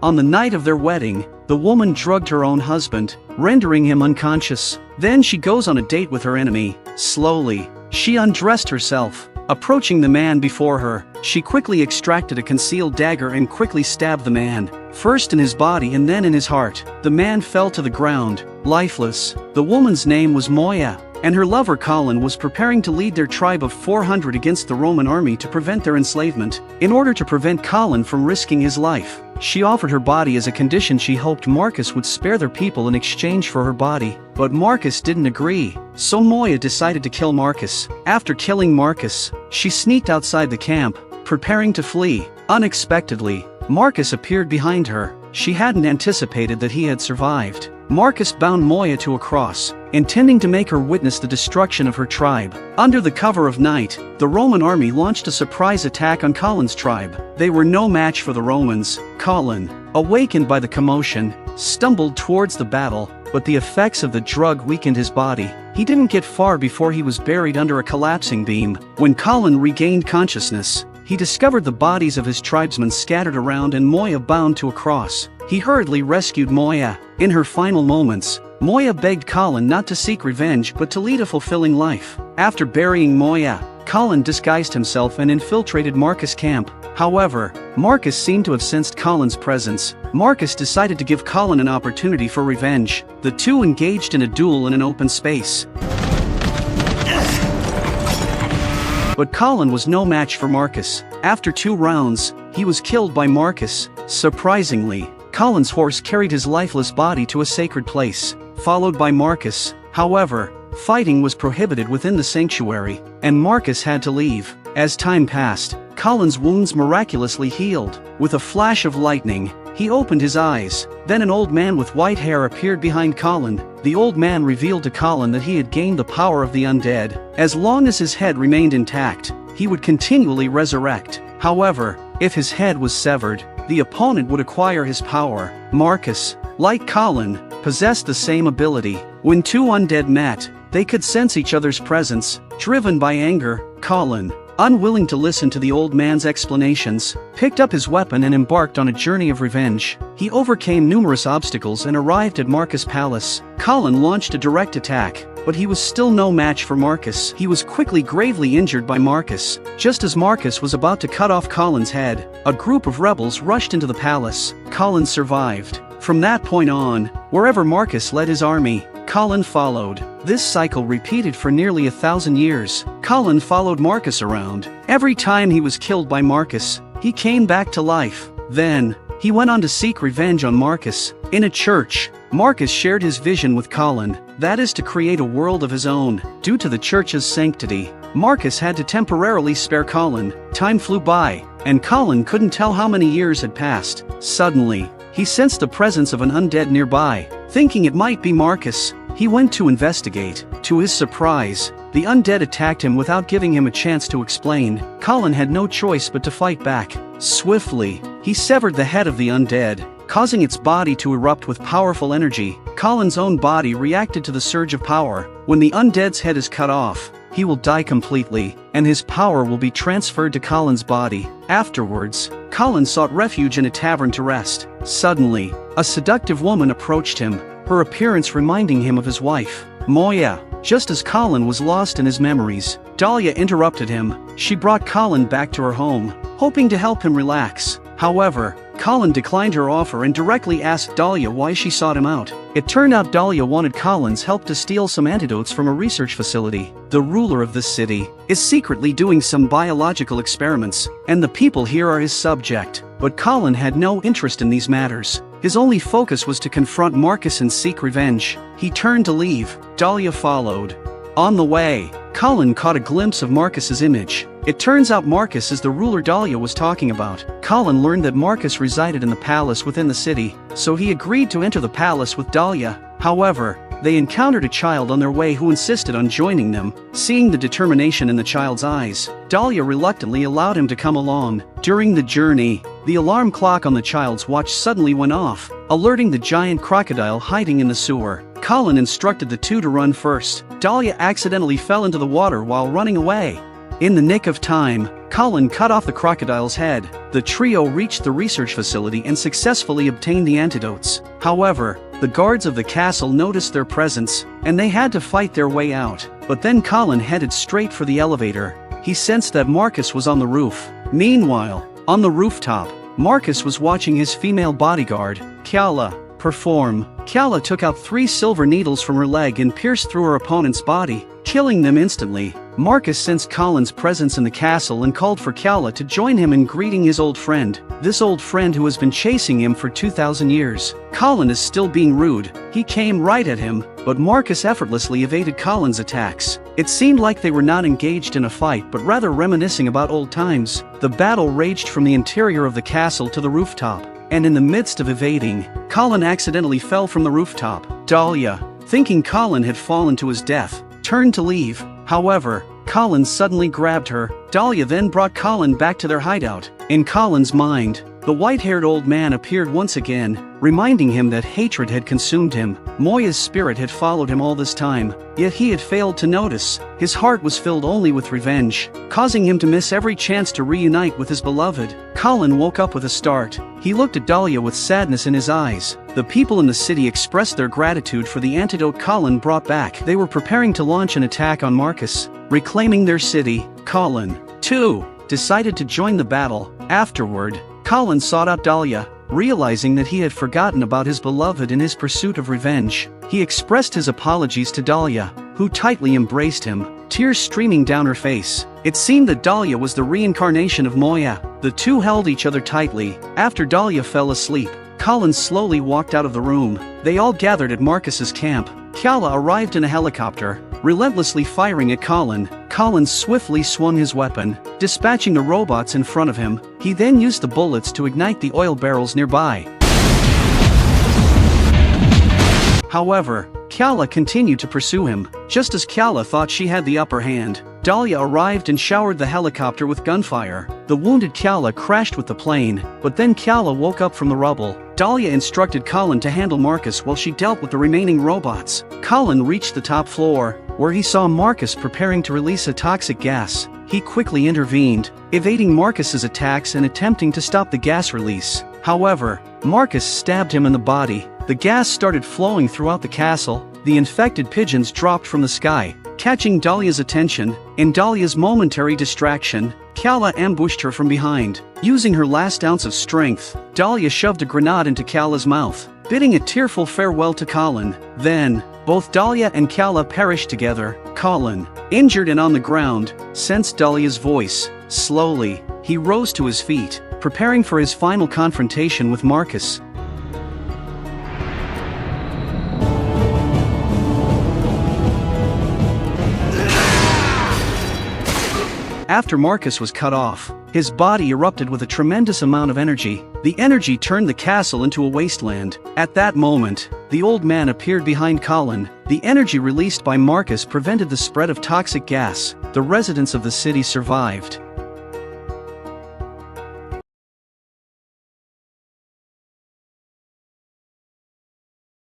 On the night of their wedding, the woman drugged her own husband, rendering him unconscious. Then she goes on a date with her enemy. Slowly, she undressed herself. Approaching the man before her, she quickly extracted a concealed dagger and quickly stabbed the man, first in his body and then in his heart. The man fell to the ground, lifeless. The woman's name was Moya, and her lover Colin was preparing to lead their tribe of 400 against the Roman army to prevent their enslavement. In order to prevent Colin from risking his life, she offered her body as a condition. She hoped Marcus would spare their people in exchange for her body, but Marcus didn't agree. So Moya decided to kill Marcus. After killing Marcus, she sneaked outside the camp, preparing to flee. Unexpectedly, Marcus appeared behind her. She hadn't anticipated that he had survived. Marcus bound Moya to a cross, intending to make her witness the destruction of her tribe. Under the cover of night, the Roman army launched a surprise attack on Colin's tribe. They were no match for the Romans. Colin, awakened by the commotion, stumbled towards the battle, but the effects of the drug weakened his body. He didn't get far before he was buried under a collapsing beam. When Colin regained consciousness, he discovered the bodies of his tribesmen scattered around and Moya bound to a cross. He hurriedly rescued Moya. In her final moments, Moya begged Colin not to seek revenge but to lead a fulfilling life. After burying Moya, Colin disguised himself and infiltrated Marcus' camp. However, Marcus seemed to have sensed Colin's presence. Marcus decided to give Colin an opportunity for revenge. The two engaged in a duel in an open space. But Colin was no match for Marcus. After 2 rounds, he was killed by Marcus. Surprisingly, Colin's horse carried his lifeless body to a sacred place, followed by Marcus. However, fighting was prohibited within the sanctuary, and Marcus had to leave. As time passed, Colin's wounds miraculously healed. With a flash of lightning, he opened his eyes. Then an old man with white hair appeared behind Colin. The old man revealed to Colin that he had gained the power of the undead. As long as his head remained intact, he would continually resurrect. However, if his head was severed, the opponent would acquire his power. Marcus, like Colin, possessed the same ability. When 2 undead met, they could sense each other's presence. Driven by anger, Colin, unwilling to listen to the old man's explanations, picked up his weapon and embarked on a journey of revenge. He overcame numerous obstacles and arrived at Marcus' palace. Colin launched a direct attack, but he was still no match for Marcus. He was quickly gravely injured by Marcus. Just as Marcus was about to cut off Colin's head, a group of rebels rushed into the palace. Colin survived. From that point on, wherever Marcus led his army, Colin followed. This cycle repeated for nearly 1,000 years. Colin followed Marcus around. Every time he was killed by Marcus, he came back to life. Then, he went on to seek revenge on Marcus. In a church, Marcus shared his vision with Colin, that is to create a world of his own. Due to the church's sanctity, Marcus had to temporarily spare Colin. Time flew by, and Colin couldn't tell how many years had passed. Suddenly, he sensed the presence of an undead nearby. Thinking it might be Marcus, he went to investigate. To his surprise, the undead attacked him without giving him a chance to explain. Colin had no choice but to fight back. Swiftly, he severed the head of the undead, causing its body to erupt with powerful energy. Colin's own body reacted to the surge of power. When the undead's head is cut off, he will die completely, and his power will be transferred to Colin's body. Afterwards, Colin sought refuge in a tavern to rest. Suddenly, a seductive woman approached him, her appearance reminding him of his wife, Moya. Just as Colin was lost in his memories, Dahlia interrupted him. She brought Colin back to her home, hoping to help him relax. However, Colin declined her offer and directly asked Dahlia why she sought him out. It turned out Dahlia wanted Colin's help to steal some antidotes from a research facility. The ruler of this city is secretly doing some biological experiments, and the people here are his subject. But Colin had no interest in these matters. His only focus was to confront Marcus and seek revenge. He turned to leave. Dahlia followed. On the way, Colin caught a glimpse of Marcus's image. It turns out Marcus is the ruler Dahlia was talking about. Colin learned that Marcus resided in the palace within the city, so he agreed to enter the palace with Dahlia. However, they encountered a child on their way who insisted on joining them. Seeing the determination in the child's eyes, Dahlia reluctantly allowed him to come along. During the journey, the alarm clock on the child's watch suddenly went off, alerting the giant crocodile hiding in the sewer. Colin instructed the two to run first. Dahlia accidentally fell into the water while running away. In the nick of time, Colin cut off the crocodile's head. The trio reached the research facility and successfully obtained the antidotes. However, the guards of the castle noticed their presence, and they had to fight their way out. But then Colin headed straight for the elevator. He sensed that Marcus was on the roof. Meanwhile, on the rooftop, Marcus was watching his female bodyguard, Kiala, perform. Kiala took out 3 silver needles from her leg and pierced through her opponent's body, killing them instantly. Marcus sensed Colin's presence in the castle and called for Kiala to join him in greeting his old friend. This old friend who has been chasing him for 2,000 years. Colin is still being rude. He came right at him, but Marcus effortlessly evaded Colin's attacks. It seemed like they were not engaged in a fight but rather reminiscing about old times. The battle raged from the interior of the castle to the rooftop, and in the midst of evading, Colin accidentally fell from the rooftop. Dahlia, thinking Colin had fallen to his death, turned to leave. However, Colin suddenly grabbed her. Dahlia then brought Colin back to their hideout. In Colin's mind, the white-haired old man appeared once again, reminding him that hatred had consumed him. Moya's spirit had followed him all this time, yet he had failed to notice. His heart was filled only with revenge, causing him to miss every chance to reunite with his beloved. Colin woke up with a start. He looked at Dahlia with sadness in his eyes. The people in the city expressed their gratitude for the antidote Colin brought back. They were preparing to launch an attack on Marcus, reclaiming their city. Colin, too, decided to join the battle. Afterward, Colin sought out Dahlia, realizing that he had forgotten about his beloved in his pursuit of revenge. He expressed his apologies to Dahlia, who tightly embraced him, tears streaming down her face. It seemed that Dahlia was the reincarnation of Moya. The two held each other tightly. After Dahlia fell asleep, Colin slowly walked out of the room. They all gathered at Marcus's camp. Kiala arrived in a helicopter, relentlessly firing at Colin. Colin swiftly swung his weapon, dispatching the robots in front of him. He then used the bullets to ignite the oil barrels nearby. However, Kiala continued to pursue him. Just as Kiala thought she had the upper hand, Dahlia arrived and showered the helicopter with gunfire. The wounded Kiala crashed with the plane, but then Kiala woke up from the rubble. Dahlia instructed Colin to handle Marcus while she dealt with the remaining robots. Colin reached the top floor, where he saw Marcus preparing to release a toxic gas. He quickly intervened, evading Marcus's attacks and attempting to stop the gas release. However, Marcus stabbed him in the body. The gas started flowing throughout the castle. The infected pigeons dropped from the sky, catching Dahlia's attention. In Dahlia's momentary distraction, Kiala ambushed her from behind. Using her last ounce of strength, Dahlia shoved a grenade into Kiala's mouth, bidding a tearful farewell to Colin. Then, both Dahlia and Kiala perished together. Colin, injured and on the ground, sensed Dahlia's voice. Slowly, he rose to his feet, preparing for his final confrontation with Marcus. After Marcus was cut off, his body erupted with a tremendous amount of energy. The energy turned the castle into a wasteland. At that moment, the old man appeared behind Colin. The energy released by Marcus prevented the spread of toxic gas. The residents of the city survived.